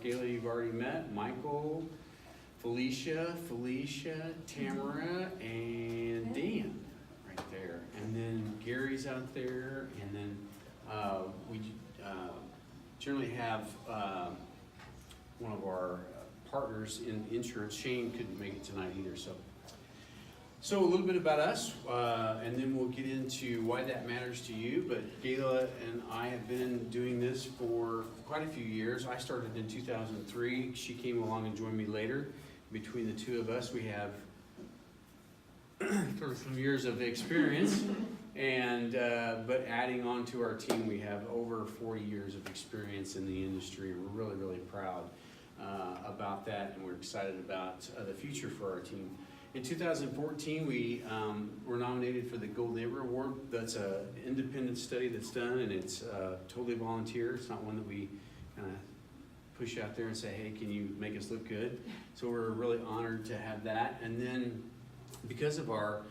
Gayla you've already met, Michael, Felicia, Tamara, and Dan right there. And then Gary's out there, and then we generally have one of our partners in insurance. Shane couldn't make it tonight either, so a little bit about us, and then we'll get into why that matters to you. But Gayla and I have been doing this for quite a few years. I started in 2003. She came along and joined me later. Between the two of us, we have some years of experience, and but adding on to our team, we have over 40 years of experience in the industry. We're really, really proud about that, and we're excited about the future for our team. In 2014, we were nominated for the Gold Neighbor Award. That's an independent study that's done, and it's totally volunteer. It's not one that we kind of push out there and say, hey, can you make us look good? So we're really honored to have that. And then because of our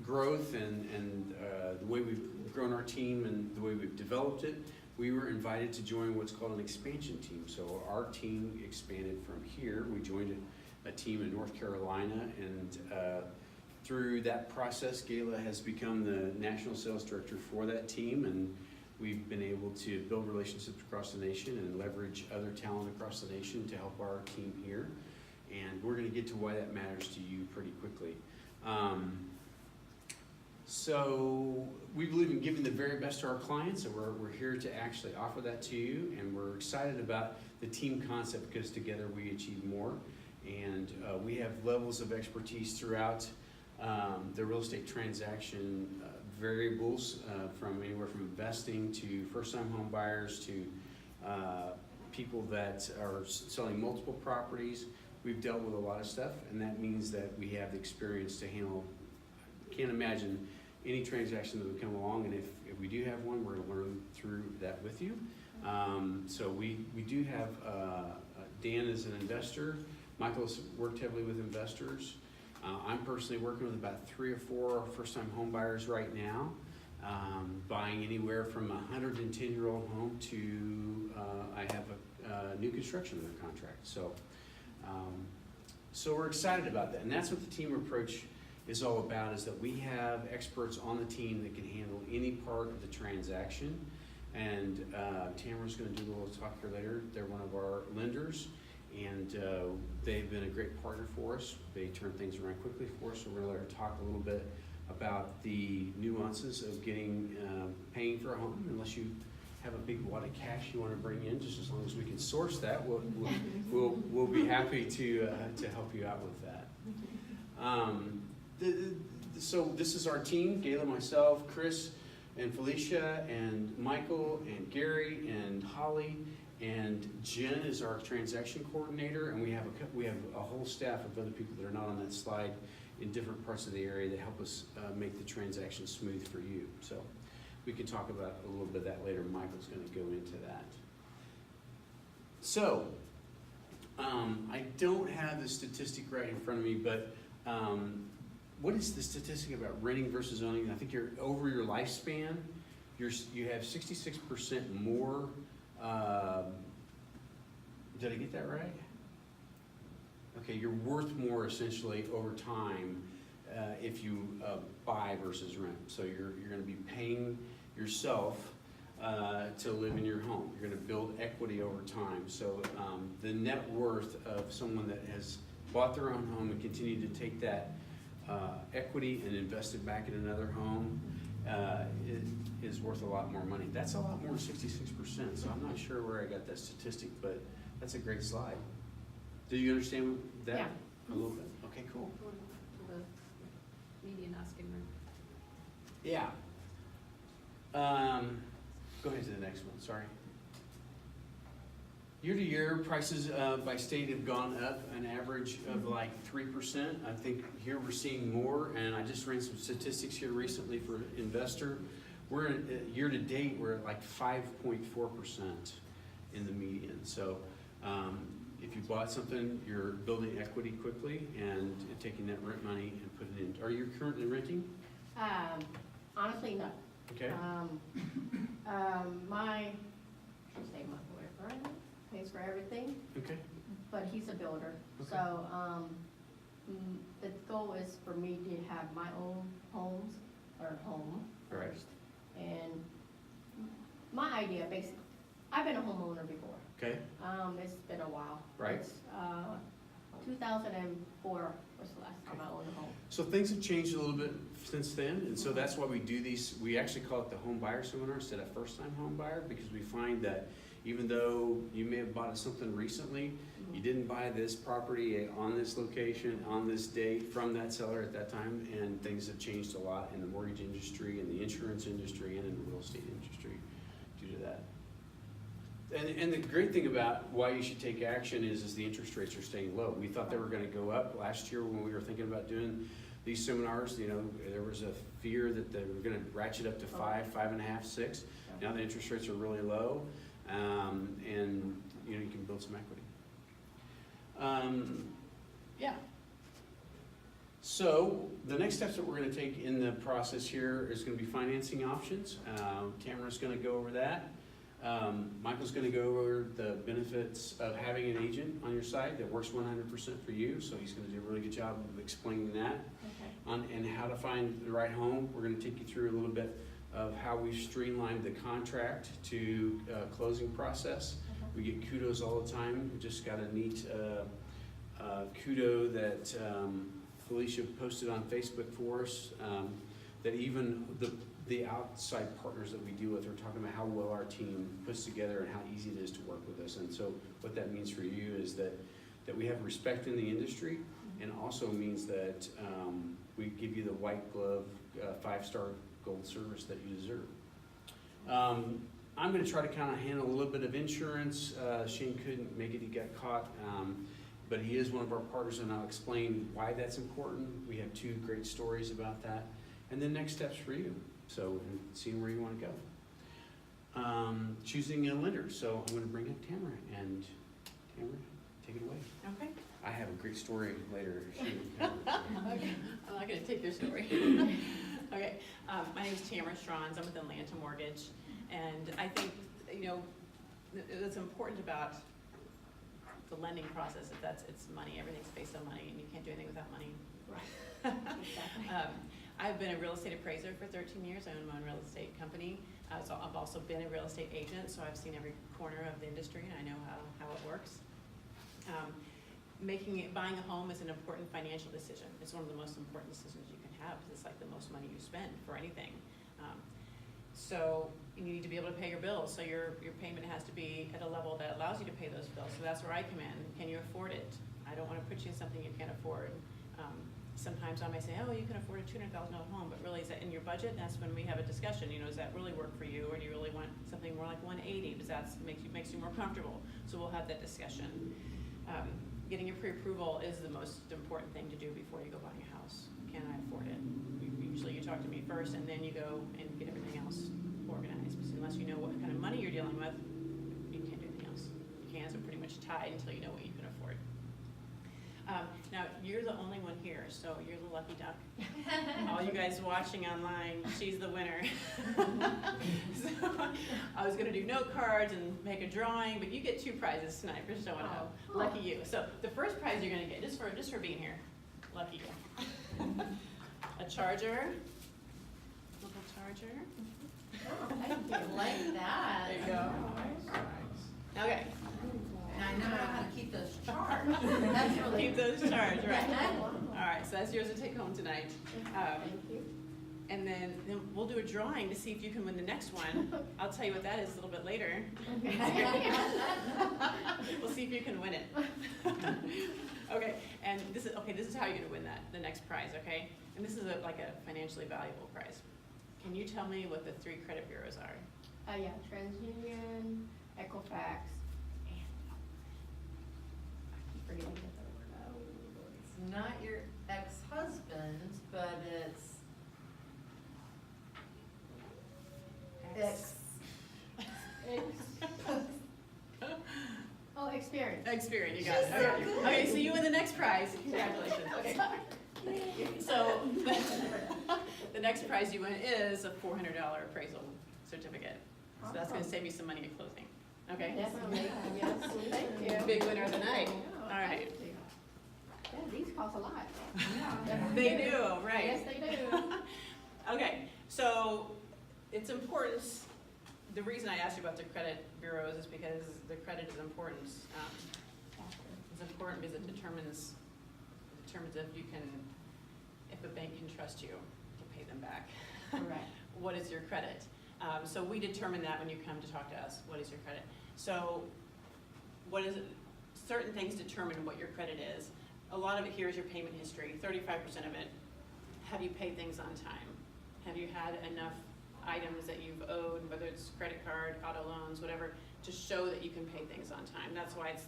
growth and the way we've grown our team and the way we've developed it, we were invited to join what's called an expansion team. So our team expanded from here. We joined a team in North Carolina, and through that process, Gayla has become the national sales director for that team, and we've been able to build relationships across the nation and leverage other talent across the nation to help our team here. And we're going to get to why that matters to you pretty quickly. So we believe in giving the very best to our clients, and we're here to actually offer that to you, and we're excited about the team concept because together we achieve more. And we have levels of expertise throughout the real estate transaction variables, from anywhere from investing to first-time home buyers to people that are selling multiple properties. We've dealt with a lot of stuff, and that means that we have the experience to handle, can't imagine any transaction that would come along, and if we do have one, we're going to learn through that with you. So we do have Dan as an investor. Michael's worked heavily with investors. I'm personally working with about 3 or 4 first-time home buyers right now, buying anywhere from a 110-year-old home to I have a new construction under contract. So we're excited about that, and that's what the team approach is all about, is that we have experts on the team that can handle any part of the transaction. And Tamara's going to do a little talk here later. They're one of our lenders, and they've been a great partner for us. They turn things around quickly for us, so we're going to let her talk a little bit about the nuances of paying for a home. Unless you have a big wad of cash you want to bring in, just as long as we can source that, we'll be happy to help you out with that. So this is our team: Gayla, myself, Chris, and Felicia, and Michael, and Gary, and Holly, and Jen is our transaction coordinator, and we have a whole staff of other people that are not on that slide in different parts of the area that help us make the transaction smooth for you. So we can talk about a little bit of that later. Michael's going to go into that. So I don't have the statistic right in front of me, but what is the statistic about renting versus owning? I think you're over your lifespan, you have 66% more. Did I get that right? Okay, you're worth more essentially over time if you buy versus rent. So you're going to be paying yourself to live in your home. You're going to build equity over time. So the net worth of someone that has bought their own home and continued to take that equity and invest it back in another home is worth a lot more money. That's a lot more than 66%, so I'm not sure where I got that statistic, but that's a great slide. Do you understand that? Yeah. A little bit? Okay, cool. The median asking rent. Yeah. Go ahead to the next one, sorry. Year to year, prices by state have gone up an average of like 3%. I think here we're seeing more, and I just ran some statistics here recently for investor. We're year to date, we're at like 5.4% in the median. So if you bought something, you're building equity quickly and taking that rent money and putting it in. Are you currently renting? Honestly, no. Okay. My boyfriend pays for everything, Okay, but he's a builder. Okay. So, the goal is for me to have my own home Right. first. And my idea, basically, I've been a homeowner before. okay, It's been a while. Right. It's, 2004 was the last time I owned a home. so things have changed a little bit since then, and so that's why we do these, we actually call it the home buyer seminar instead of first time home buyer, because we find that even though you may have bought something recently, you didn't buy this property on this location, on this date, from that seller at that time, and things have changed a lot in the mortgage industry, in the insurance industry, and in the real estate industry due to that. And the great thing about why you should take action is the interest rates are staying low. We thought they were gonna go up last year when we were thinking about doing these seminars. You know, there was a fear that they were gonna ratchet up to 5.5, 6. Now the interest rates are really low, and you know, you can build some equity. Yeah. So the next steps that we're gonna take in the process here is gonna be financing options. Tamara's gonna go over that. Michael's gonna go over the benefits of having an agent on your side that works 100% for you, so he's gonna do a really good job of explaining that. Okay. And how to find the right home. We're gonna take you through a little bit of how we've streamlined the contract to closing process. We get kudos all the time. We just got a neat kudo that Felicia posted on Facebook for us, that even the outside partners that we deal with are talking about how well our team puts together and how easy it is to work with us. And so what that means for you is that we have respect in the industry, and also means that we give you the white glove 5-star gold service that you deserve. I'm gonna try to kind of handle a little bit of insurance. Shane couldn't make it, he got caught, but he is one of our partners, and I'll explain why that's important. We have 2 great stories about that. And then next steps for you, so and seeing where you wanna go. Choosing a lender, so I'm gonna bring up Tamara, and Tamara, take it away. Okay. I have a great story later. Okay, I'm not gonna take your story. Okay, my name is Tamara Strons, I'm with Atlanta Mortgage, and I think, you know, it's important about the lending process, if it's money, everything's based on money, and you can't do anything without money. Right. Exactly. I've been a real estate appraiser for 13 years, I own my own real estate company, so I've also been a real estate agent, so I've seen every corner of the industry, and I know how it works. Buying a home is an important financial decision. It's one of the most important decisions you can have, because it's like the most money you spend for anything. So you need to be able to pay your bills, so your payment has to be at a level that allows you to pay those bills. So that's where I come in. Can you afford it? I don't want to put you in something you can't afford. Sometimes I might say, oh, you can afford a $200,000 home, but really, is that in your budget? And that's when we have a discussion. You know, does that really work for you, or do you really want something more like 180? Does that makes you more comfortable? So we'll have that discussion. Getting your pre-approval is the most important thing to do before you go buying a house. Can I afford it? Usually you talk to me first, and then you go and get everything else organized. Because unless you know what kind of money you're dealing with, you can't do anything else. Your hands are pretty much tied until you know what you can afford. Now, you're the only one here, so you're the lucky duck. All you guys watching online, she's the winner. So I was gonna do note cards and make a drawing, but you get 2 prizes tonight for showing up. Lucky you. So the first prize you're gonna get, just for being here, lucky you. A charger, little charger. Oh, I do like that. There you go. Okay. And I know how to keep those charged. That's really. Keep those charged, right. All right, so that's yours to take home tonight. Thank you. And then we'll do a drawing to see if you can win the next one. I'll tell you what that is a little bit later. We'll see if you can win it. Okay, and this is how you're gonna win the next prize, okay? And this is like a financially valuable prize. Can you tell me what the 3 credit bureaus are? Yeah, TransUnion, Equifax, and I keep forgetting to get the word out. It's not your ex-husband's, but it's Oh, Experience. Experience, you got it. Okay. Okay, so you win the next prize. Congratulations. Okay. So the next prize you win is a $400 appraisal certificate. So that's gonna save you some money at closing. Okay? Definitely, yes. cost a lot. Yeah. They do, right? Yes, they do. Okay, so it's important, the reason I asked you about the credit bureaus is because the credit is important. It's important because it determines if a bank can trust you to pay them back. Correct. What is your credit? So we determine that when you come to talk to us, what is your credit? So what is it? Certain things determine what your credit is. A lot of it here is your payment history. 35% of it, have you paid things on time? Have you had enough items that you've owed, whether it's credit card, auto loans, whatever, to show that you can pay things on time? That's why it's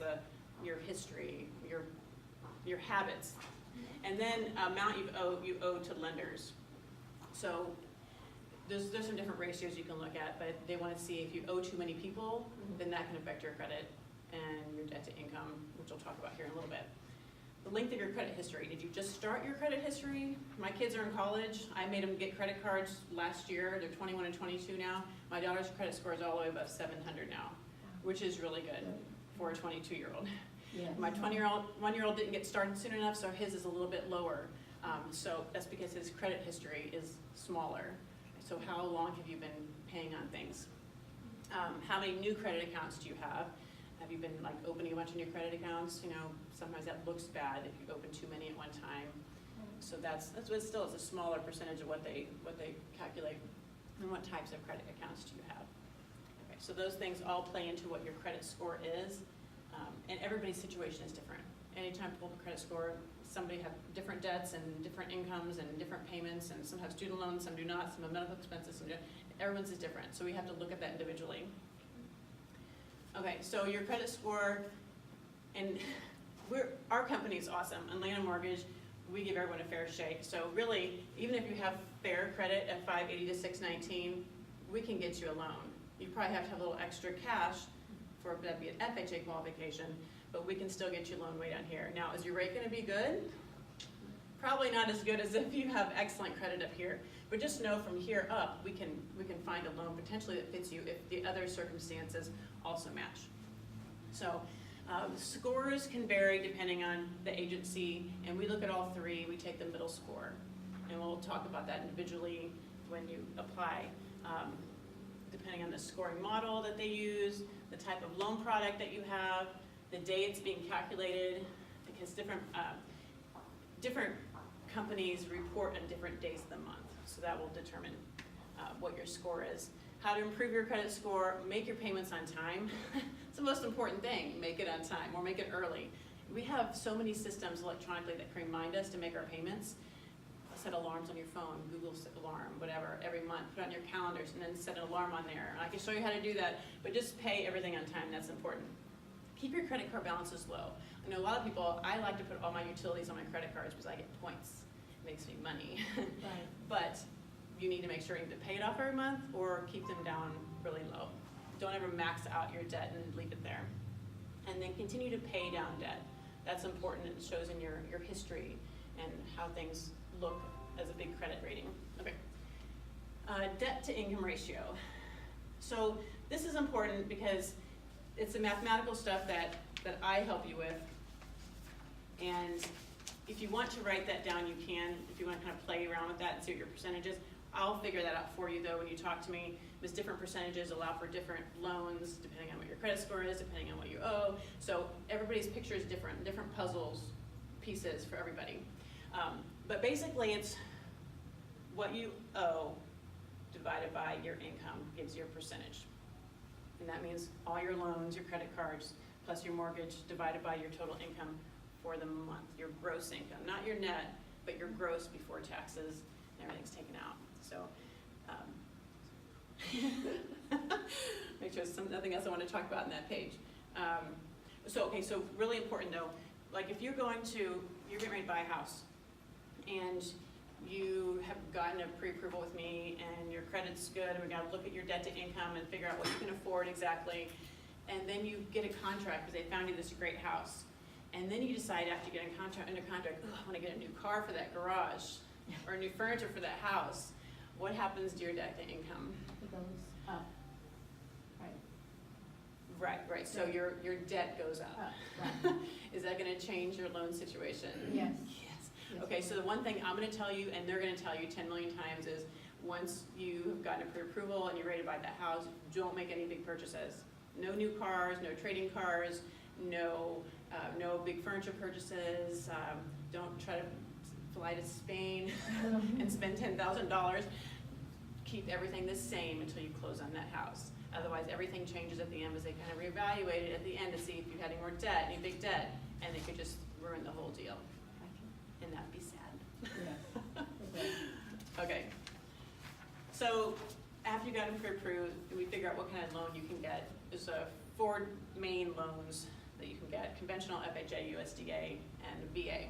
your history, your habits. And then amount you owe to lenders. So there's some different ratios you can look at, but they want to see if you owe too many people, then that can affect your credit and your debt to income, which we'll talk about here in a little bit. The length of your credit history. Did you just start your credit history? My kids are in college. I made them get credit cards last year. They're 21 and 22 now. My daughter's credit score is all the way above 700 now, which is really good for a 22-year-old. Yes. My 1-year-old didn't get started soon enough, so his is a little bit lower. So that's because his credit history is smaller. So how long have you been paying on things? How many new credit accounts do you have? Have you been like opening a bunch of new credit accounts? You know, sometimes that looks bad if you open too many at one time. So that's what still is a smaller percentage of what they calculate. And what types of credit accounts do you have? Okay, so those things all play into what your credit score is. And everybody's situation is different. Anytime people have a credit score, somebody have different debts and different incomes and different payments, and some have student loans, some do not, some have medical expenses, some do. Everyone's is different, so we have to look at that individually. Okay, so your credit score, and our company is awesome. Atlanta Mortgage, we give everyone a fair shake. So really, even if you have fair credit at 580 to 619, we can get you a loan. You probably have to have a little extra cash for that'd be an FHA qualification, but we can still get you a loan way down here. Now, is your rate gonna be good? Probably not as good as if you have excellent credit up here, but just know from here up, we can find a loan potentially that fits you if the other circumstances also match. So scores can vary depending on the agency, and we look at all three, we take the middle score. And we'll talk about that individually when you apply, depending on the scoring model that they use, the type of loan product that you have, the day it's being calculated, because different companies report on different days of the month, so that will determine what your score is. How to improve your credit score, make your payments on time. It's the most important thing, make it on time or make it early. We have so many systems electronically that can remind us to make our payments. Set alarms on your phone, Google alarm, whatever, every month, put it on your calendars and then set an alarm on there. I can show you how to do that, but just pay everything on time, that's important. Keep your credit card balances low. I know a lot of people, I like to put all my utilities on my credit cards because I get points. It makes me money. Right. But you need to make sure you either pay it off every month or keep them down really low. Don't ever max out your debt and leave it there. And then continue to pay down debt. That's important. It shows in your history and how things look as a big credit rating. Okay. Debt to income ratio. So this is important because it's the mathematical stuff that I help you with. And if you want to write that down, you can. If you want to kind of play around with that and see what your percentage is, I'll figure that out for you though when you talk to me. Because different percentages allow for different loans depending on what your credit score is, depending on what you owe. So everybody's picture is different puzzles, pieces for everybody. But basically it's what you owe divided by your income gives you a percentage. And that means all your loans, your credit cards, plus your mortgage divided by your total income for the month, your gross income, not your net, but your gross before taxes and everything's taken out. So, make sure there's nothing else I want to talk about in that page. So really important though, like if you're getting ready to buy a house and you have gotten a pre-approval with me and your credit's good and we got to look at your debt to income and figure out what you can afford exactly, and then you get a contract because they found you this great house, and then you decide after you get under contract, oh, I want to get a new car for that garage or new furniture for that house. What happens to your debt to income? It goes up. Right. So your debt goes up. Right. Is that going to change your loan situation? Yes. Yes. Yes, Okay, so the one thing I'm gonna tell you, and they're gonna tell you 10 million times, is once you have gotten a pre-approval and you're ready to buy that house, don't make any big purchases. No new cars, no trading cars, no big furniture purchases, don't try to fly to Spain and spend $10,000. Keep everything the same until you close on that house. Otherwise, everything changes at the end as they kind of reevaluate it at the end to see if you had any more debt, any big debt, and they could just ruin the whole deal. And that'd be sad. Yes. Okay. Okay. So after you got them pre-approved, we figure out what kind of loan you can get. There's 4 main loans that you can get: conventional, FHA, USDA, and VA,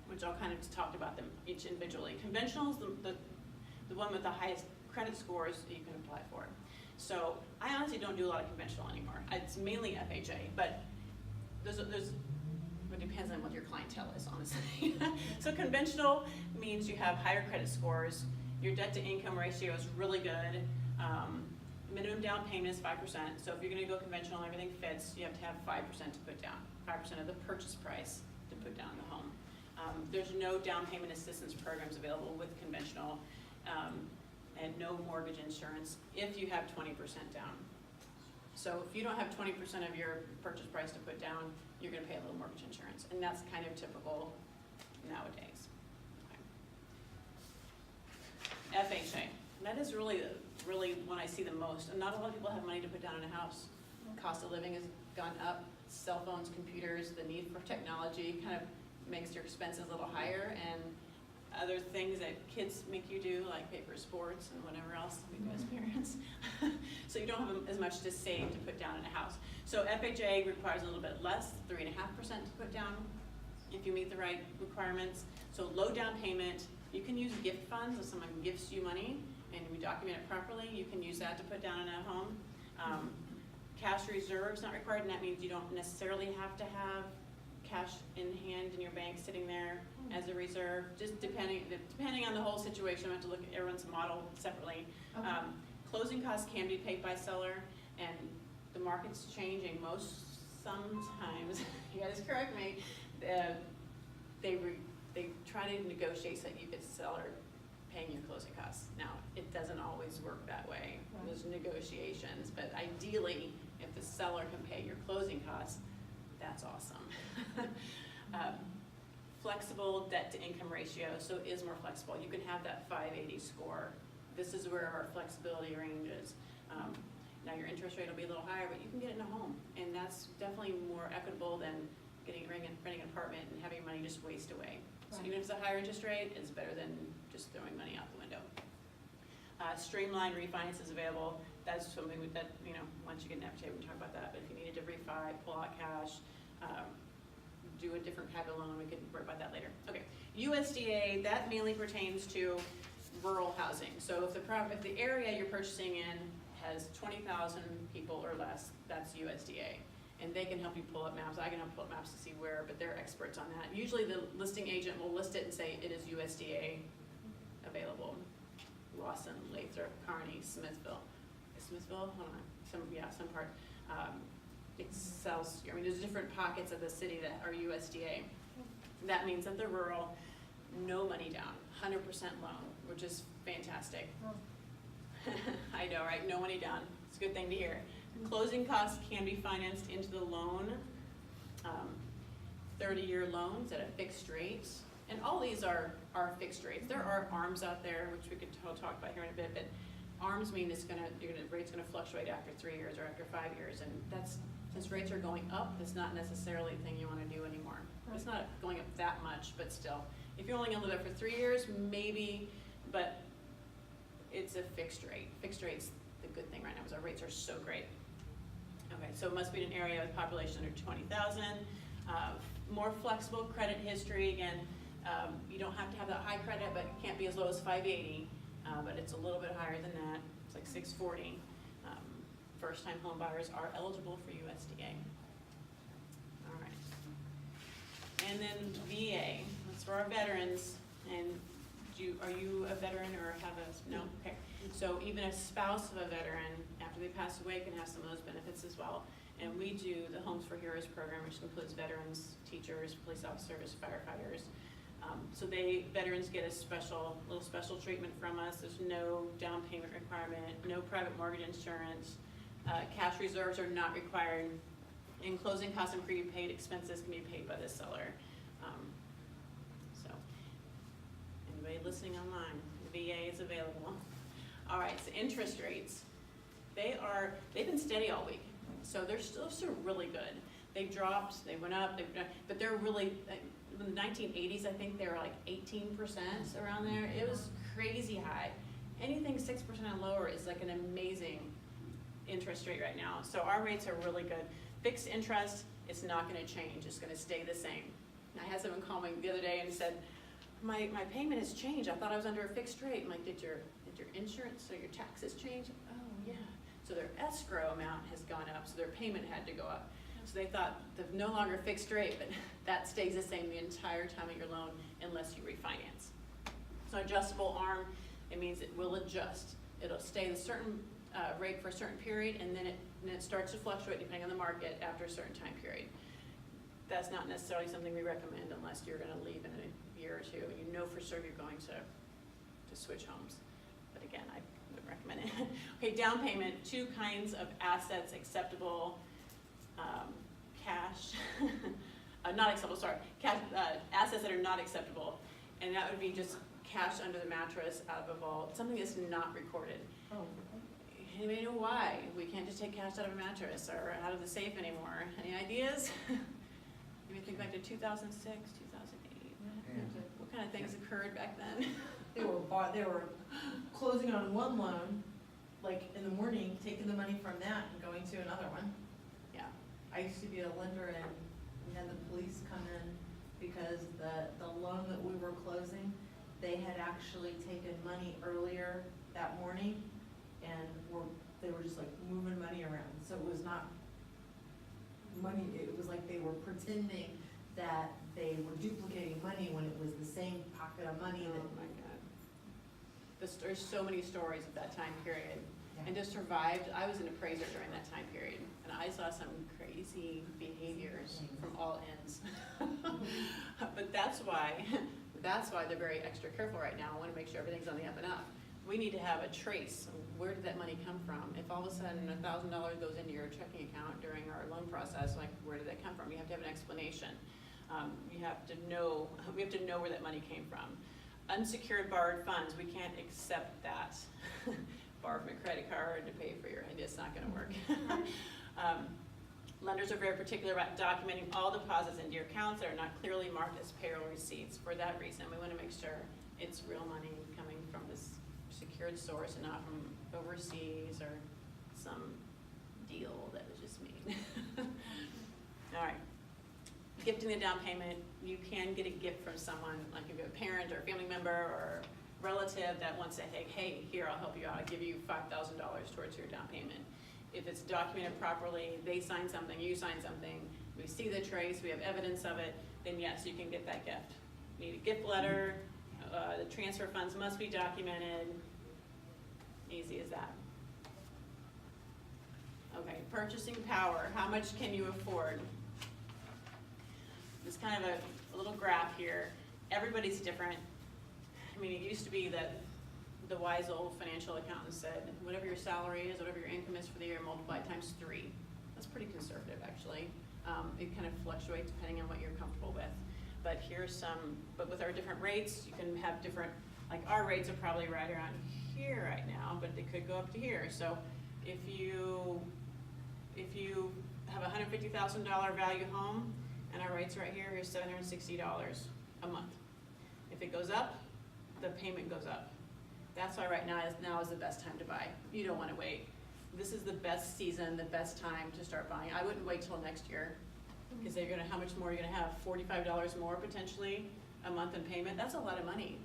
which I'll kind of talked about them each individually. Conventional is the one with the highest credit scores that you can apply for. So I honestly don't do a lot of conventional anymore. It's mainly FHA, but it depends on what your clientele is, honestly. So conventional means you have higher credit scores, your debt to income ratio is really good, minimum down payment is 5%, so if you're gonna go conventional and everything fits, you have to have 5% to put down, 5% of the purchase price to put down the home. There's no down payment assistance programs available with conventional, and no mortgage insurance if you have 20% down. So if you don't have 20% of your purchase price to put down, you're gonna pay a little mortgage insurance, and that's kind of typical nowadays. Okay. FHA, that is really when I see the most, and not a lot of people have money to put down in a house. Cost of living has gone up, cell phones, computers, the need for technology kind of makes your expenses a little higher, and other things that kids make you do, like pay for sports and whatever else we do as parents. So you don't have as much to save to put down in a house. So FHA requires a little bit less, 3.5% to put down if you meet the right requirements. So low down payment, you can use gift funds if someone gifts you money and we document it properly, you can use that to put down in a home. Cash reserves not required, and that means you don't necessarily have to have cash in hand in your bank sitting there as a reserve, just depending on the whole situation. We have to look at everyone's model separately. Okay. Closing costs can be paid by seller, and the market's changing sometimes, you guys correct me, they try to negotiate so that you get seller paying your closing costs. Now, it doesn't always work that way. Right. There's negotiations, but ideally, if the seller can pay your closing costs, that's awesome. Flexible debt to income ratio, so it is more flexible. You can have that 580 score. This is where our flexibility range is. Now your interest rate will be a little higher, but you can get it in a home, and that's definitely more equitable than renting an apartment and having money just waste away. So Right. even if it's a higher interest rate, it's better than just throwing money out the window. Streamlined refinance is available. That's something that, once you get an FHA, we can talk about that. But if you needed to refi, pull out cash, do a different type of loan, we can worry about that later. Okay, USDA, that mainly pertains to rural housing. So if the area you're purchasing in has 20,000 people or less, that's USDA. And they can help you pull up maps. I can help pull up maps to see where, but they're experts on that. Usually the listing agent will list it and say it is USDA available. Lawson, Lathrop, Kearney, Smithville. Hold on, some part. It sells, there's different pockets of the city that are USDA. That means that they're rural, no money down, 100% loan, which is fantastic. I know, right? No money down. It's a good thing to hear. Closing costs can be financed into the loan. 30-year loans at a fixed rate. And all these are fixed rates. There are ARMs out there, which we could talk about here in a bit, but ARMs mean rate's gonna fluctuate after 3 years or after 5 years, and since rates are going up, it's not necessarily a thing you wanna do anymore. Right. It's not going up that much, but still. If you're only gonna live there for 3 years, maybe, but it's a fixed rate. Fixed rate's the good thing right now, because our rates are so great. Okay, so it must be in an area with population under 20,000. More flexible credit history, again, you don't have to have that high credit, but it can't be as low as 580, but it's a little bit higher than that. It's like 640. First-time home buyers are eligible for USDA. All right. And then VA, that's for our veterans. And are you a veteran or have no? Okay. So even a spouse of a veteran, after they pass away, can have some of those benefits as well. And we do the Homes for Heroes program, which includes veterans, teachers, police officers, firefighters. So veterans get a little special treatment from us. There's no down payment requirement, no private mortgage insurance. Cash reserves are not required. And closing costs and prepaid expenses can be paid by the seller. So, anybody listening online, the VA is available. All right, so interest rates. They've been steady all week, so they're still really good. They've dropped, they went up, but they're really, in the 1980s, I think they were like 18% around there. It was crazy high. Anything 6% and lower is like an amazing interest rate right now. So our rates are really good. Fixed interest, it's not gonna change, it's gonna stay the same. And I had someone call me the other day and said, my payment has changed. I thought I was under a fixed rate. I'm like, did your insurance or your taxes change? Oh, yeah. So their escrow amount has gone up, so their payment had to go up. So they thought they're no longer fixed rate, but that stays the same the entire time of your loan unless you refinance. So adjustable arm, it means it will adjust. It'll stay the certain rate for a certain period, and then it starts to fluctuate depending on the market after a certain time period. That's not necessarily something we recommend unless you're gonna leave in a year or two, and you know for sure you're going to switch homes. But again, I wouldn't recommend it. Okay, down payment, 2 kinds of assets acceptable. Cash, not acceptable, sorry. Cash, assets that are not acceptable. And that would be just cash under the mattress, out of a vault, something that's not recorded. Oh, Anybody know why we can't just take cash out of a mattress or out of the safe anymore? Any ideas? Maybe think back to 2006, 2008. What kind of things occurred back then? They were closing on one loan, like in the morning, taking the money from that and going to another one. Yeah. I used to be a lender and we had the police come in because the loan that we were closing, they had actually taken money earlier that morning and they were just like moving money around. So it was not money, it was like they were pretending that they were duplicating money when it was the same pocket of money that. Oh my God. There's so many stories of that time period. Yeah. And just survived. I was an appraiser during that time period, and I saw some crazy behaviors from all ends. But that's why they're very extra careful right now. I want to make sure everything's on the up and up. We need to have a trace. Where did that money come from? If all of a sudden $1,000 goes into your checking account during our loan process, like where did that come from? You have to have an explanation. We have to know where that money came from. Unsecured borrowed funds, we can't accept that. Borrow from a credit card to pay for your, it's not gonna work. Lenders are very particular about documenting all deposits into your accounts that are not clearly marked as payroll receipts. For that reason, we wanna make sure it's real money coming from this secured source and not from overseas or some deal that was just made. All right. Gifting the down payment, you can get a gift from someone, like if you have a parent or a family member or relative that wants to say, hey, here, I'll help you out, I'll give you $5,000 towards your down payment. If it's documented properly, they sign something, you sign something, we see the trace, we have evidence of it, then yes, you can get that gift. You need a gift letter, the transfer funds must be documented, easy as that. Okay, purchasing power, how much can you afford? It's kind of a little graph here. Everybody's different. I mean, it used to be that the wise old financial accountant said, whatever your salary is, whatever your income is for the year, multiply it times 3. That's pretty conservative, actually. It kind of fluctuates depending on what you're comfortable with. But but with our different rates, you can have different, like our rates are probably right around here right now, but they could go up to here. So if you have a $150,000 value home, and our rates right here, here's $760 a month. If it goes up, the payment goes up. That's why right now is the best time to buy. You don't want to wait. This is the best season, the best time to start buying. I wouldn't wait till next year, because how much more are you gonna have? $45 more potentially a month in payment. That's a lot of money.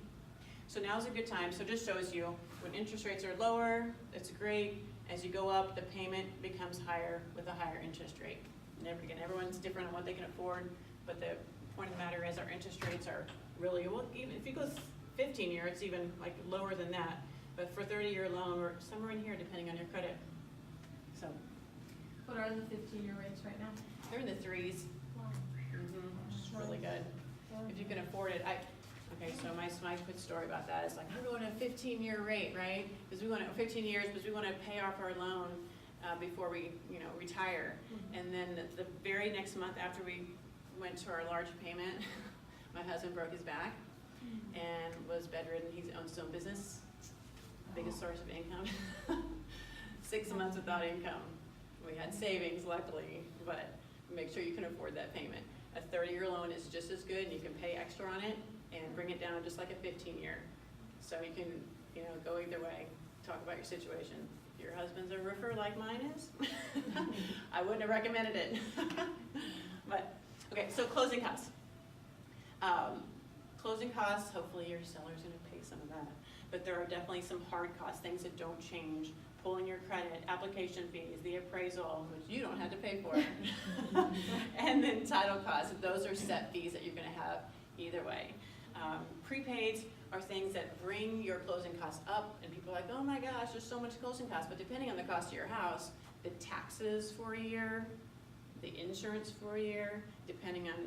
So now's a good time. So it just shows you when interest rates are lower, it's great. As you go up, the payment becomes higher with a higher interest rate. And again, everyone's different on what they can afford, but the point of the matter is our interest rates are really, well, even if you go 15-year, it's even like lower than that. But for 30-year loan, we're somewhere in here depending on your credit. So. What are the 15-year rates right now? They're in the 3s. Wow. It's really good. If you can afford it. Okay, so my quick story about that is like, we're going to a 15-year rate, right? Because we want to, 15 years, because we want to pay off our loan before we, retire. And then the very next month after we went to our large payment, my husband broke his back and was bedridden. He owns his own business, biggest source of income. 6 months without income. We had savings, luckily, but make sure you can afford that payment. A 30-year loan is just as good, and you can pay extra on it and bring it down just like a 15-year. So you can, go either way. Talk about your situation. If your husband's a roofer like mine is, I wouldn't have recommended it. But, okay, so closing costs. Closing costs, hopefully your seller's gonna pay some of that. But there are definitely some hard costs, things that don't change. Pulling your credit, application fees, the appraisal, which you don't have to pay for. And then title costs, those are set fees that you're gonna have either way. Prepaids are things that bring your closing costs up, and people are like, oh my gosh, there's so much closing costs. But depending on the cost of your house, the taxes for a year, the insurance for a year, depending on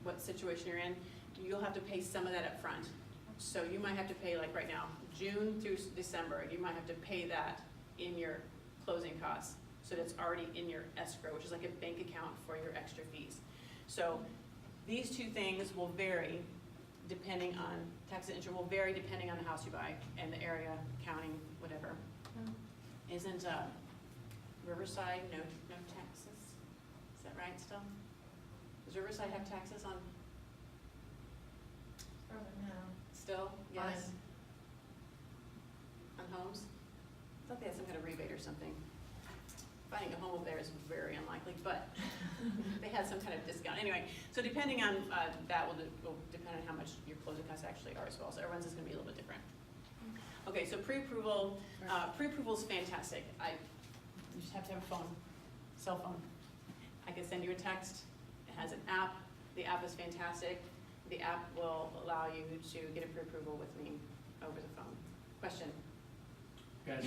what situation you're in, you'll have to pay some of that up front. So you might have to pay, like right now, June through December, you might have to pay that in your closing costs. So that's already in your escrow, which is like a bank account for your extra fees. So these two things will vary depending on, tax and insurance will vary depending on the house you buy and the area, county, whatever. Isn't Riverside no taxes? Is that right still? Does Riverside have taxes on? No. Still, yes. On homes? I thought they had some kind of rebate or something. Finding a home over there is very unlikely, but they had some kind of discount. Anyway, so depending on that will depend on how much your closing costs actually are as well. So everyone's is going to be a little bit different. Okay, so pre-approval. Pre-approval is fantastic. You just have to have a phone, cell phone. I can send you a text. It has an app. The app is fantastic. The app will allow you to get a pre-approval with me over the phone. Question? Gotta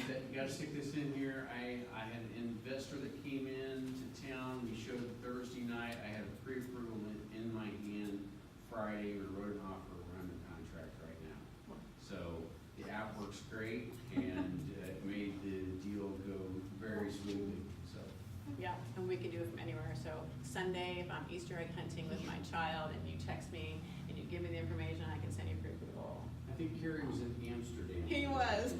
stick this in here. I had an investor that came in to town. We showed Thursday night. I had a pre-approval in my hand Friday. We wrote an offer. We're under contract right now. So the app works great, and it made the deal go very smoothly. So Yeah, and we can do it from anywhere. So Sunday, if I'm Easter egg hunting with my child and you text me and you give me the information, I can send you pre-approval. I think Kerry was in Amsterdam. He was.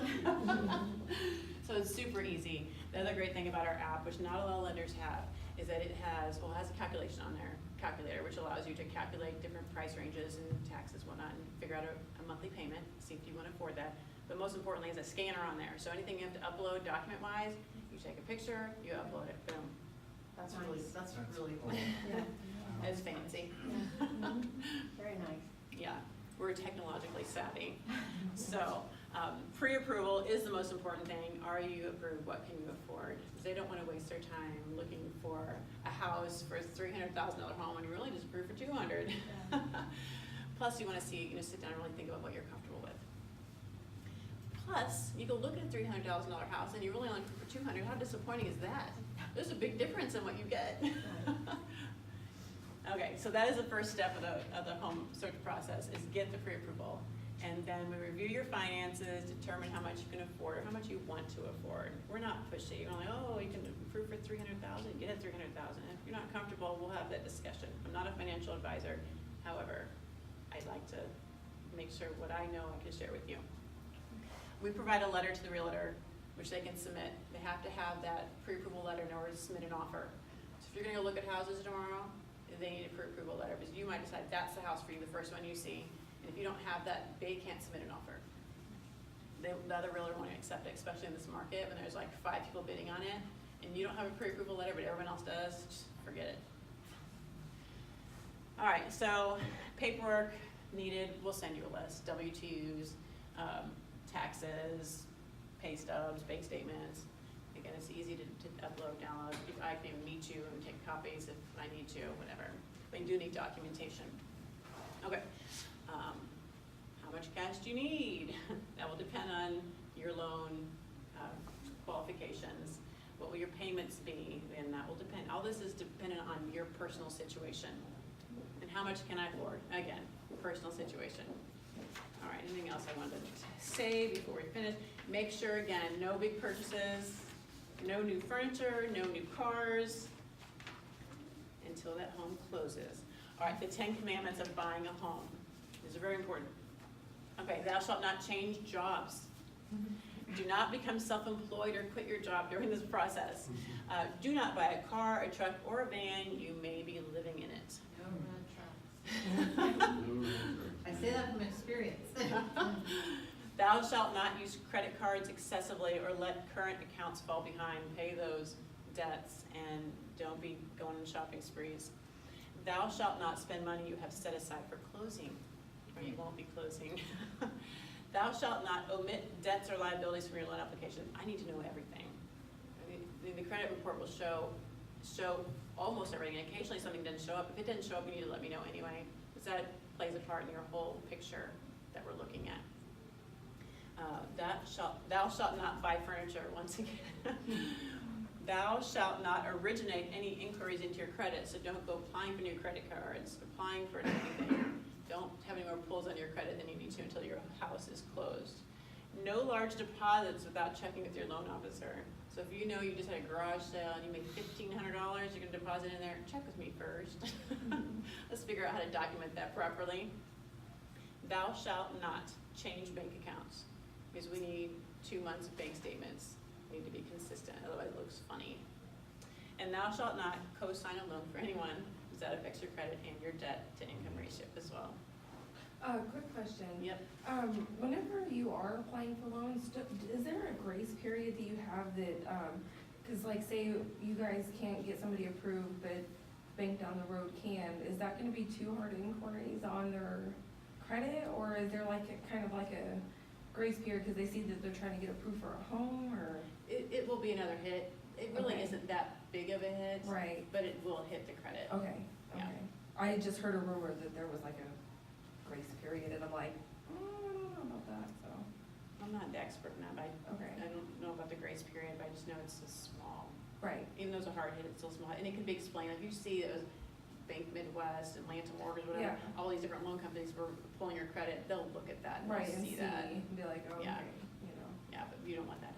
So it's super easy. The other great thing about our app, which not a lot of lenders have, is that it has a calculation on there, calculator, which allows you to calculate different price ranges and taxes, whatnot, and figure out a monthly payment, see if you want to afford that. But most importantly is a scanner on there. So anything you have to upload document-wise, you take a picture, you upload it, boom. That's Nice. really cool. Yeah. It's fancy. Very nice. Yeah, we're technologically savvy. So pre-approval is the most important thing. Are you approved? What can you afford? Because they don't want to waste their time looking for a house for a $300,000 home when you're really just approved for $200,000. Plus, you want to see, sit down and really think about what you're comfortable with. Plus, you go look at a $300,000 house and you really only for $200,000. How disappointing is that? There's a big difference in what you get. Okay, so that is the first step of the home search process, is get the pre-approval. And then we review your finances, determine how much you can afford or how much you want to afford. We're not pushy. We're like, oh, you can approve for $300,000, get it $300,000. If you're not comfortable, we'll have that discussion. I'm not a financial advisor. However, I'd like to make sure what I know I can share with you. We provide a letter to the realtor, which they can submit. They have to have that pre-approval letter in order to submit an offer. So if you're gonna go look at houses tomorrow, they need a pre-approval letter, because you might decide that's the house for you, the first one you see. And if you don't have that, they can't submit an offer. The other realtor won't accept it, especially in this market when there's like 5 people bidding on it, and you don't have a pre-approval letter, but everyone else does, just forget it. All right, so paperwork needed, we'll send you a list. W-2s, taxes, pay stubs, bank statements. Again, it's easy to upload, download. I can even meet you and take copies if I need to, whatever. But you do need documentation. Okay. How much cash do you need? That will depend on your loan qualifications. What will your payments be? And that will depend. All this is dependent on your personal situation. And how much can I afford? Again, personal situation. All right, anything else I wanted to say before we finish? Make sure, again, no big purchases, no new furniture, no new cars until that home closes. All right, the 10 commandments of buying a home. These are very important. Okay, thou shalt not change jobs. Do not become self-employed or quit your job during this process. Do not buy a car, a truck, or a van. You may be living in it. No red trucks. I say that from experience. Thou shalt not use credit cards excessively or let current accounts fall behind. Pay those debts and don't be going on shopping sprees. Thou shalt not spend money you have set aside for closing, or you won't be closing. Thou shalt not omit debts or liabilities from your loan application. I need to know everything. The credit report will show almost everything. Occasionally something didn't show up. If it didn't show up, you need to let me know anyway, because that plays a part in your whole picture that we're looking at. Thou shalt not buy furniture, once again. Thou shalt not originate any inquiries into your credit, so don't go applying for new credit cards, applying for anything. Don't have any more pulls on your credit than you need to until your house is closed. No large deposits without checking with your loan officer. So if you know you just had a garage sale and you made $1,500, you're gonna deposit in there, check with me first. Let's figure out how to document that properly. Thou shalt not change bank accounts, because we need 2 months of bank statements. Need to be consistent, otherwise it looks funny. And thou shalt not co-sign a loan for anyone, because that affects your credit and your debt to income ratio as well. Quick question. Yep. Whenever you are applying for loans, is there a grace period that you have that, cause like say you guys can't get somebody approved, but bank down the road can, is that gonna be too hard inquiries on their credit, or is there like a, kind of like a grace period because they see that they're trying to get approved for a home, or? It will be another hit. It really Okay. isn't that big of a hit. Right. But it will hit the credit. Okay, Yeah. okay. I had just heard a rumor that there was like a grace period, and I'm like, I don't know about that, so, I'm not the expert in that, but okay, I don't know about the grace period, but I just know it's so small. right, Even though it's a hard hit, it's still small. And it can be explained, if you see it was Bank Midwest, Atlanta Mortgage, whatever, Yeah. all these different loan companies were pulling your credit, they'll look at that and right, they'll and see see, that. and be like, oh, Yeah. okay, you know. Yeah, but you don't want that.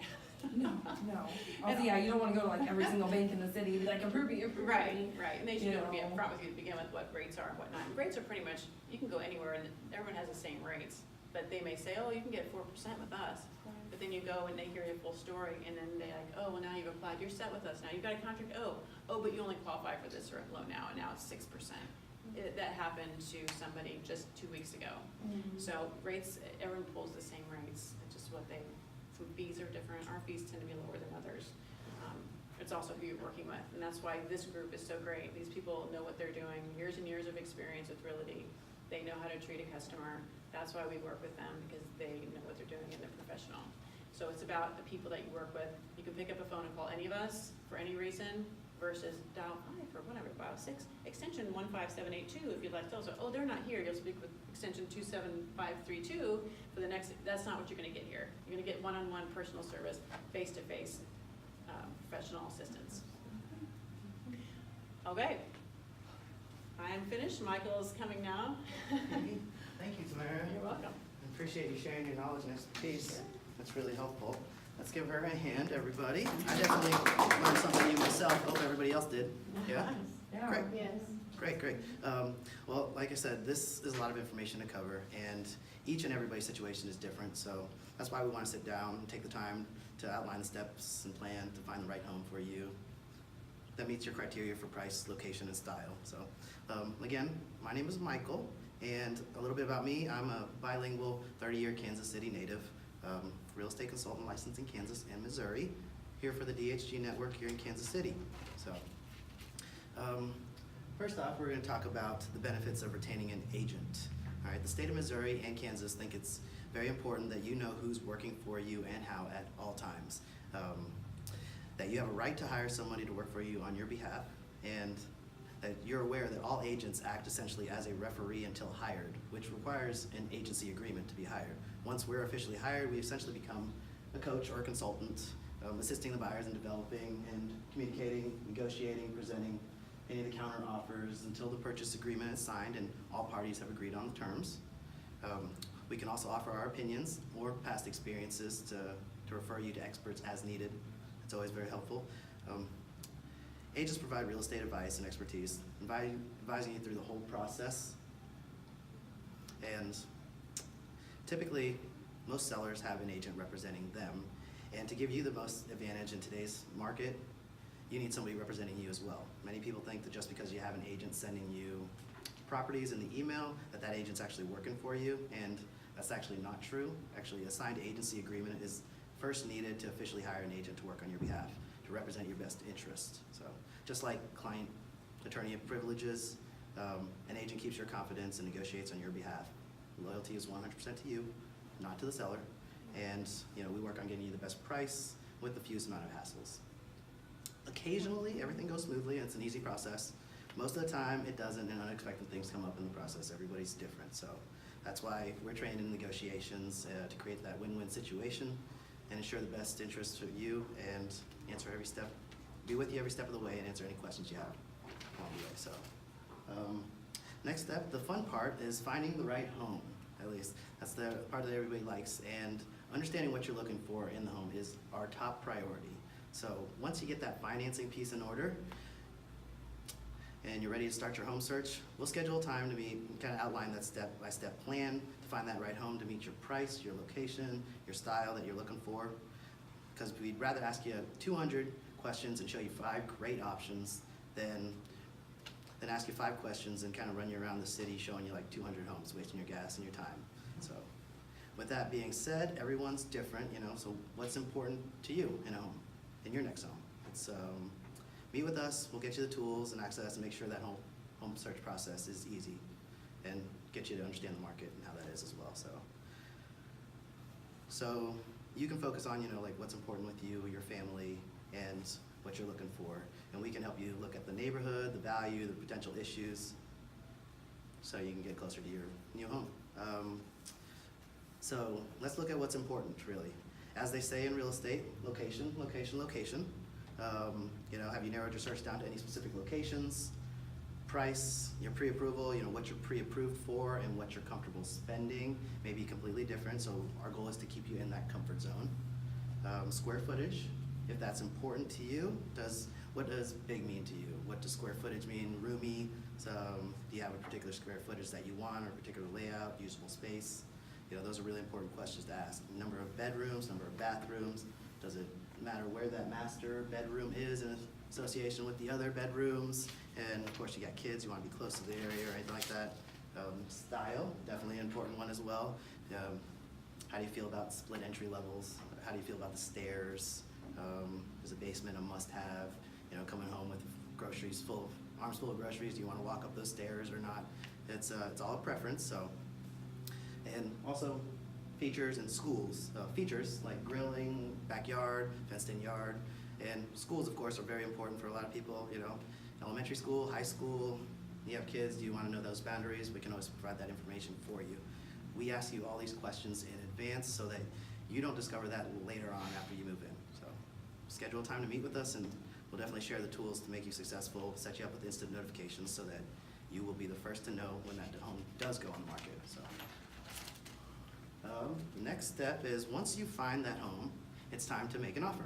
No, no. Also, yeah, you don't wanna go to like every single bank in the city, and be like, approve me. Right, right, and they should You be know. upfront with you to begin with what rates are and whatnot. And rates are pretty much, you can go anywhere and everyone has the same rates, but they may say, oh, you can get 4% with us. But then you go and they hear your full story, and then they're like, oh, well, now you've applied, you're set with us, now you've got a contract, oh, but you only qualify for this loan now, and now it's 6%. That happened to somebody just 2 weeks ago. Mhm. So rates, everyone pulls the same rates, it's just what some fees are different, our fees tend to be lower than others. It's also who you're working with, and that's why this group is so great. These people know what they're doing, years and years of experience with realty. They know how to treat a customer. That's why we work with them, because they know what they're doing and they're professional. So it's about the people that you work with. You can pick up a phone and call any of us for any reason, versus dial 5 or whatever, dial 6, extension 15782 if you'd like to tell us, oh, they're not here, you'll speak with extension 27532 for the next, that's not what you're gonna get here. You're gonna get one-on-one personal service, face-to-face, professional assistance. Okay, I am finished. Michael is coming now. Thank you, Tamara. You're welcome. I appreciate you sharing your knowledge and expertise. That's really helpful. Let's give her a hand, everybody. I definitely learned something new myself. Hope everybody else did. Yeah? Yeah. Great. Yes. Great. Well, like I said, this is a lot of information to cover, and each and everybody's situation is different, so that's why we want to sit down and take the time to outline the steps and plan to find the right home for you that meets your criteria for price, location, and style. So, again, my name is Michael, and a little bit about me. I'm a bilingual 30-year Kansas City native, real estate consultant licensed in Kansas and Missouri, here for the DHG network here in Kansas City. So, first off, we're going to talk about the benefits of retaining an agent. All right, the state of Missouri and Kansas think it's very important that you know who's working for you and how at all times. That you have a right to hire somebody to work for you on your behalf, and that you're aware that all agents act essentially as a referee until hired, which requires an agency agreement to be hired. Once we're officially hired, we essentially become a coach or a consultant, assisting the buyers in developing and communicating, negotiating, presenting any of the counter offers until the purchase agreement is signed and all parties have agreed on the terms. We can also offer our opinions or past experiences to refer you to experts as needed. It's always very helpful. Agents provide real estate advice and expertise, advising you through the whole process. And typically, most sellers have an agent representing them. And to give you the most advantage in today's market, you need somebody representing you as well. Many people think that just because you have an agent sending you properties in the email, that agent's actually working for you, and that's actually not true. Actually, a signed agency agreement is first needed to officially hire an agent to work on your behalf, to represent your best interest. So just like client attorney privileges, an agent keeps your confidence and negotiates on your behalf. Loyalty is 100% to you, not to the seller. And we work on getting you the best price with the fewest amount of hassles. Occasionally, everything goes smoothly and it's an easy process. Most of the time, it doesn't, and unexpected things come up in the process. Everybody's different, so that's why we're trained in negotiations to create that win-win situation and ensure the best interest of you and answer every step, be with you every step of the way and answer any questions you have along the way. So, next step, the fun part is finding the right home. At least that's the part that everybody likes, and understanding what you're looking for in the home is our top priority. So once you get that financing piece in order and you're ready to start your home search, we'll schedule a time to meet and kind of outline that step-by-step plan to find that right home to meet your price, your location, your style that you're looking for. Because we'd rather ask you 200 questions and show you 5 great options than ask you 5 questions and kind of run you around the city showing you like 200 homes, wasting your gas and your time. So with that being said, everyone's different, so what's important to you in a home, in your next home? It's meet with us, we'll get you the tools and access and make sure that home search process is easy and get you to understand the market and how that is as well. So you can focus on, like what's important with you, your family, and what you're looking for. And we can help you look at the neighborhood, the value, the potential issues, so you can get closer to your new home. So let's look at what's important, really. As they say in real estate, location, location, location. Have you narrowed your search down to any specific locations? Price, your pre-approval, what you're pre-approved for and what you're comfortable spending may be completely different, so our goal is to keep you in that comfort zone. Square footage, if that's important to you, what does big mean to you? What does square footage mean? Roomy, do you have a particular square footage that you want or a particular layout, usable space? Those are really important questions to ask. Number of bedrooms, number of bathrooms. Does it matter where that master bedroom is in association with the other bedrooms? And of course, you got kids, you want to be close to the area or anything like that. Style, definitely an important one as well. How do you feel about split entry levels? How do you feel about the stairs? Is a basement a must-have? Coming home with groceries arms full of groceries, do you want to walk up those stairs or not? It's all a preference. So, and also features and schools. Features like grilling, backyard, fenced-in yard, and schools, of course, are very important for a lot of people. Elementary school, high school. You have kids. Do you want to know those boundaries? We can always provide that information for you. We ask you all these questions in advance so that you don't discover that later on after you move in. So schedule a time to meet with us, and we'll definitely share the tools to make you successful, set you up with instant notifications so that you will be the first to know when that home does go on the market. So, next step is once you find that home, it's time to make an offer.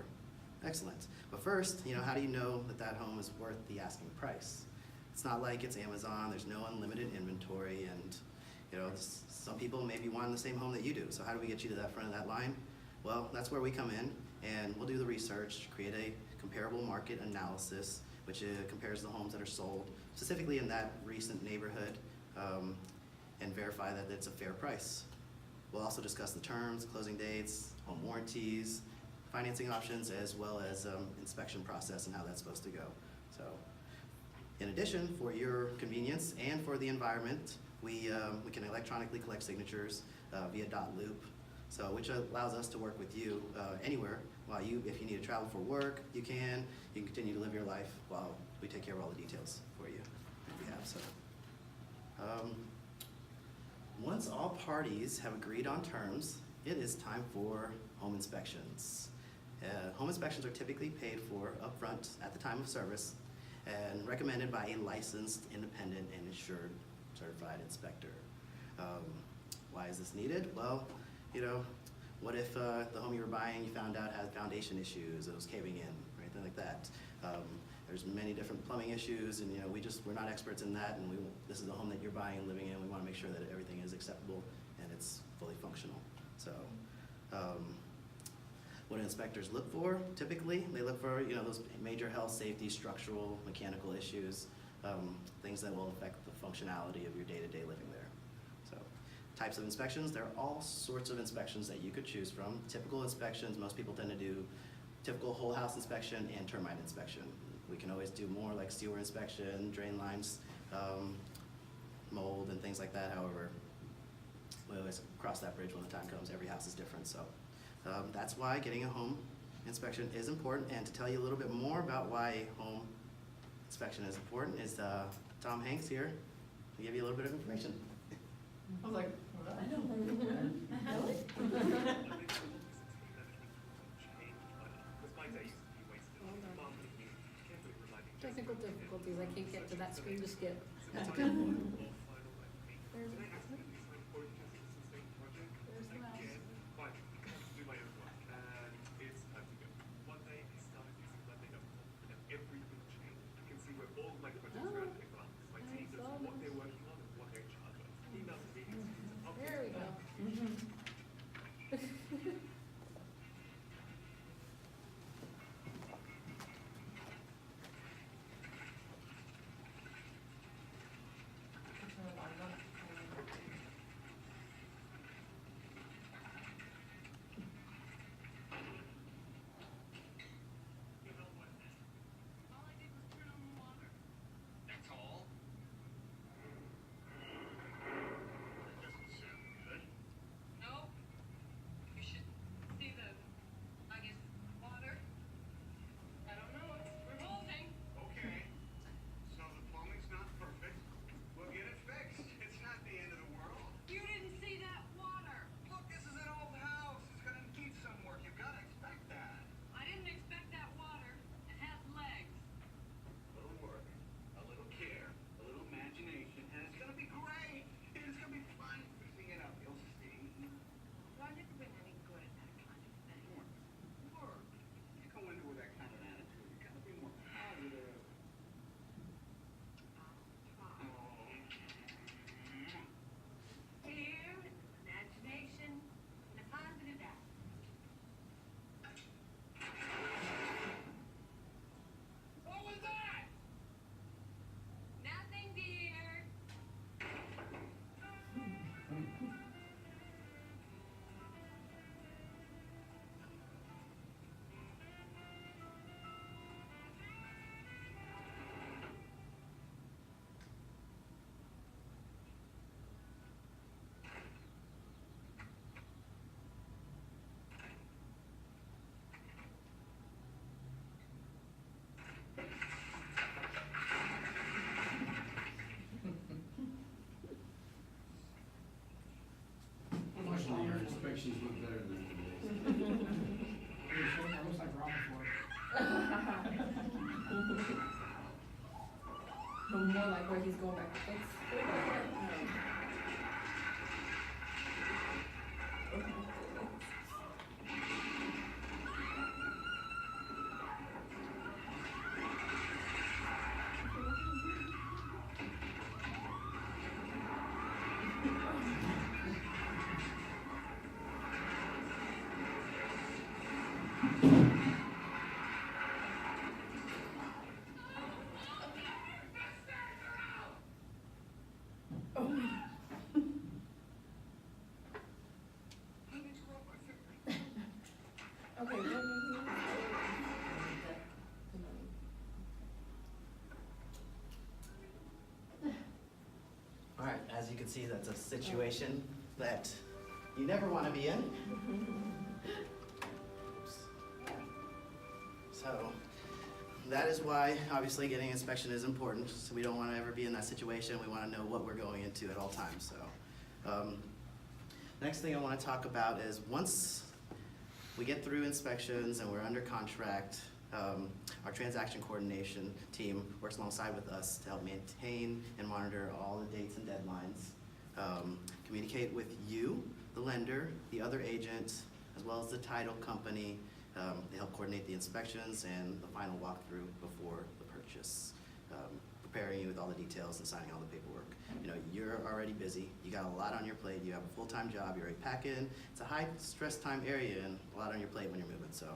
Excellent. But first, how do you know that home is worth the asking price? It's not like it's Amazon. There's no unlimited inventory, and some people may be wanting the same home that you do. So how do we get you to that front of that line? Well, that's where we come in, and we'll do the research, create a comparable market analysis, which compares the homes that are sold, specifically in that recent neighborhood, and verify that it's a fair price. We'll also discuss the terms, closing dates, home warranties, financing options, as well as inspection process and how that's supposed to go. So, in addition, for your convenience and for the environment, we can electronically collect signatures via dot loop, which allows us to work with you anywhere. While if you need to travel for work, you can continue to live your life while we take care of all the details for you. Once all parties have agreed on terms, it is time for home inspections. Home inspections are typically paid for upfront at the time of service, and recommended by a licensed, independent, and insured certified inspector. Why is this needed? Well, you know, what if the home you were buying you found out had foundation issues, it was caving in, or anything like that? There's many different plumbing issues, and you know, we're not experts in that, and this is the home that you're buying and living in. We want to make sure that everything is acceptable and it's fully functional. So, what do inspectors look for? Typically, they look for, you know, those major health, safety, structural, mechanical issues, things that will affect the functionality of your day-to-day living there. So, types of inspections, there are all sorts of inspections that you could choose from. Typical inspections, most people tend to do typical whole house inspection and termite inspection. We can always do more like sewer inspection, drain lines, mold and things like that. However, we always cross that bridge when the time comes. Every house is different. So that's why getting a home inspection is important. And to tell you a little bit more about why home inspection is important is Tom Hanks here to give you a little bit of information. I was like, what? I don't know. Technical difficulties, I can't get to that screen to skip. That's okay. There's the mouse. There we go. Fortunately, our inspections look better than today's. That looks like Robin Ford. More like where he's going back to fix. Okay, All right, as you can see, that's a situation that you never want to be in. So that is why, obviously, getting inspection is important. So we don't want to ever be in that situation. We want to know what we're going into at all times. So next thing I want to talk about is once we get through inspections and we're under contract, Our transaction coordination team works alongside with us to help maintain and monitor all the dates and deadlines. Communicate with you, the lender, the other agent, as well as the title company. They help coordinate the inspections and the final walkthrough before the purchase, preparing you with all the details and signing all the paperwork. You know, you're already busy, you got a lot on your plate, you have a full-time job, you're already packing. It's a high-stress time area and a lot on your plate when you're moving. So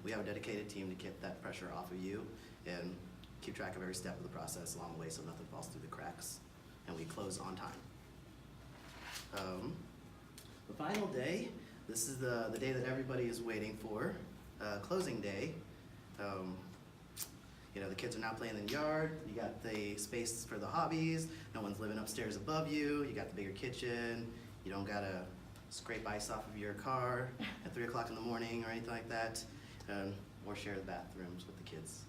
we have a dedicated team to get that pressure off of you and keep track of every step of the process along the way so nothing falls through the cracks. And we close on time. The final day, this is the day that everybody is waiting for, closing day. You know, the kids are not playing in the yard, you got the space for the hobbies, no one's living upstairs above you, you got the bigger kitchen, you don't gotta scrape ice off of your car at 3 o'clock in the morning or anything like that, or share the bathrooms with the kids.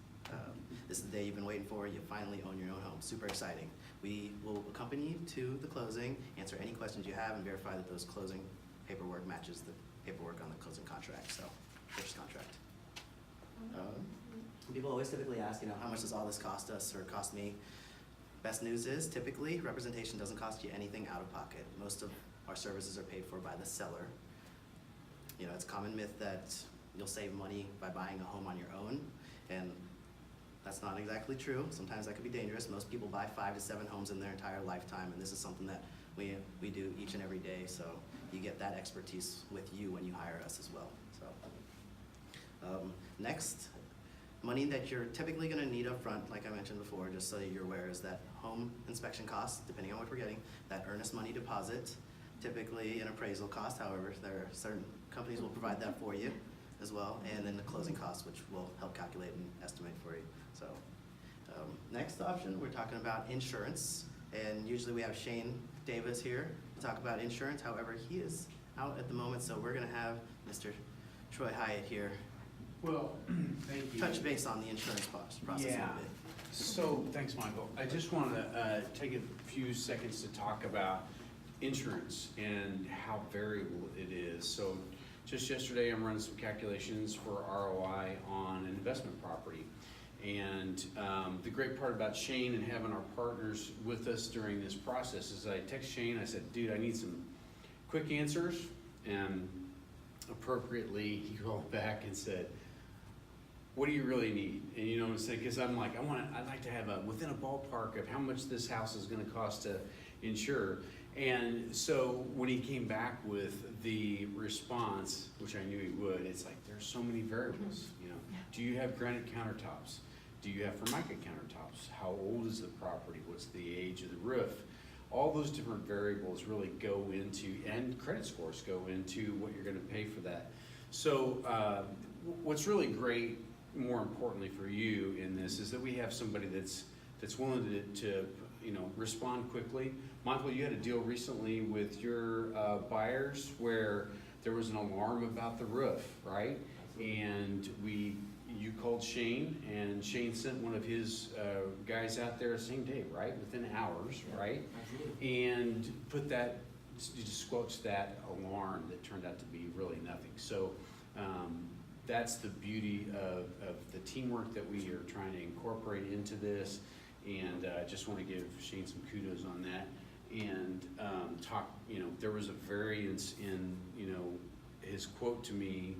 This is the day you've been waiting for, you finally own your own home, super exciting. We will accompany you to the closing, answer any questions you have, and verify that those closing paperwork matches the paperwork on the closing contract, so, purchase contract. People always typically ask, you know, how much does all this cost us or cost me? Best news is, typically, representation doesn't cost you anything out of pocket. Most of our services are paid for by the seller. You know, it's a common myth that you'll save money by buying a home on your own, and that's not exactly true. Sometimes that can be dangerous. Most people buy 5 to 7 homes in their entire lifetime, and this is something that we do each and every day, so you get that expertise with you when you hire us as well. So, next, money that you're typically gonna need up front, like I mentioned before, just so that you're aware, is that home inspection cost, depending on what we're getting, that earnest money deposit, typically an appraisal cost, however, there are certain companies will provide that for you as well, and then the closing costs, which will help calculate and estimate for you. So, next option, we're talking about insurance, and usually we have Shane Davis here to talk about insurance. However, he is out at the moment, so we're gonna have Mr. Troy Hyatt here Well, thank you. touch base on the insurance process a Yeah. little bit. So, thanks, Michael. I just want to take a few seconds to talk about insurance and how variable it is. So, just yesterday, I'm running some calculations for ROI on an investment property. And the great part about Shane and having our partners with us during this process is I text Shane, I said, dude, I need some quick answers. And appropriately, he called back and said, what do you really need? And you know what I'm saying? Because I'm like, I'd like to have within a ballpark of how much this house is gonna cost to insure. And so when he came back with the response, which I knew he would, it's like, there's so many variables, you know. Do you have granite countertops? Do you have Formica countertops? How old is the property? What's the age of the roof? All those different variables really go into, and credit scores go into what you're gonna pay for that. So what's really great, more importantly for you in this, is that we have somebody that's willing to you know, respond quickly. Michael, you had a deal recently with your buyers where there was an alarm about the roof, right? And you called Shane, and Shane sent one of his guys out there the same day, right? Within hours, right? And put that, just squelched that alarm that turned out to be really nothing. So that's the beauty of the teamwork that we are trying to incorporate into this. And I just want to give Shane some kudos on that. And talk, you know, there was a variance in, you know, his quote to me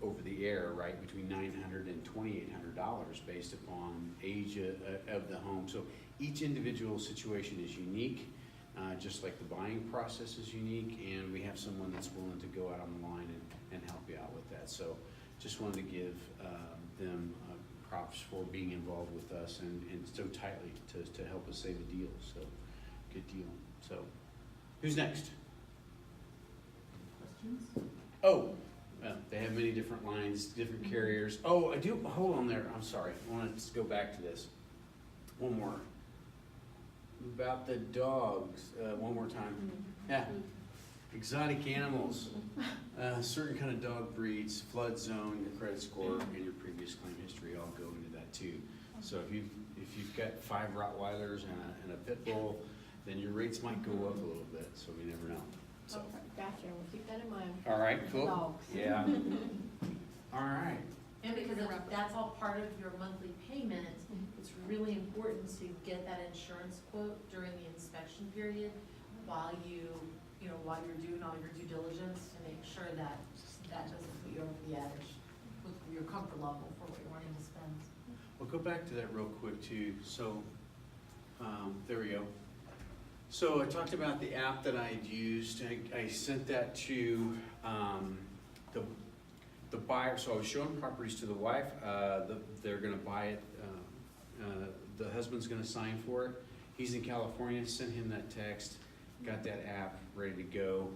over the air, right, between $900 and $2,800 based upon age of the home. So each individual situation is unique, just like the buying process is unique, and we have someone that's willing to go out on the line and help you out with that. So just wanted to give them props for being involved with us and so tightly to help us save a deal. So good deal. So who's next? Questions? Oh, they have many different lines, different carriers. Oh, I do, hold on there, I'm sorry, I want to go back to this. One more. About the dogs, one more time. Yeah, exotic animals, certain kind of dog breeds, flood zone, your credit score, and your previous claim history all go into that too. So if you've got 5 Rottweilers and a pit bull, then your rates might go up a little bit, so we never know. So. Gotcha, we'll keep that in mind. All right, cool. Dogs. Yeah. All right. And because that's all part of your monthly payment, it's really important to get that insurance quote during the inspection period while while you're doing all your due diligence to make sure that that doesn't put you over the edge with your comfort level for what you're wanting to spend. Well, go back to that real quick too. So, there we go. So I talked about the app that I had used. I sent that to the buyer. So I was showing properties to the wife. They're gonna buy it. The husband's gonna sign for it. He's in California. Sent him that text. Got that app ready to go.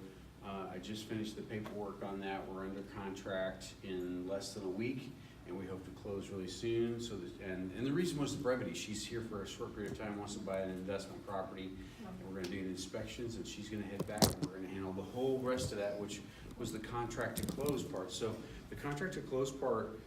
I just finished the paperwork on that. We're under contract in less than a week, and we hope to close really soon. So, and the reason was the brevity. She's here for a short period of time, wants to buy an investment property. We're gonna do the inspections, and she's gonna head back, and we're gonna handle the whole rest of that, which was the contract to close part. So the contract to close part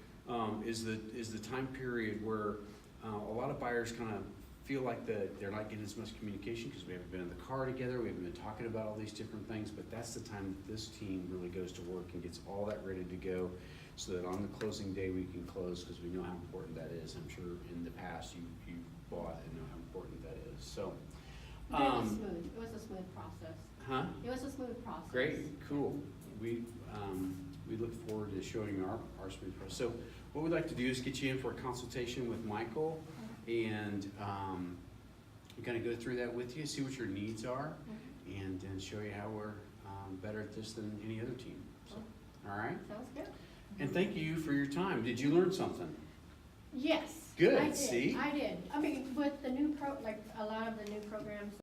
is the time period where a lot of buyers kind of feel like they're not getting as much communication because we haven't been in the car together, we haven't been talking about all these different things, but that's the time that this team really goes to work and gets all that ready to go so that on the closing day we can close, because we know how important that is. I'm sure in the past you bought and know how important that is. So, Very smooth, it was a smooth process. huh? It was a smooth process. Great, cool. We look forward to showing you our smooth process. So what we'd like to do is get you in for a consultation with Michael and kind of go through that with you, see what your needs are, and then show you how we're better at this than any other team. So, all right? Sounds good. And thank you for your time. Did you learn something? Yes. Good, I did. see? I did. I mean, with the new like a lot of the new programs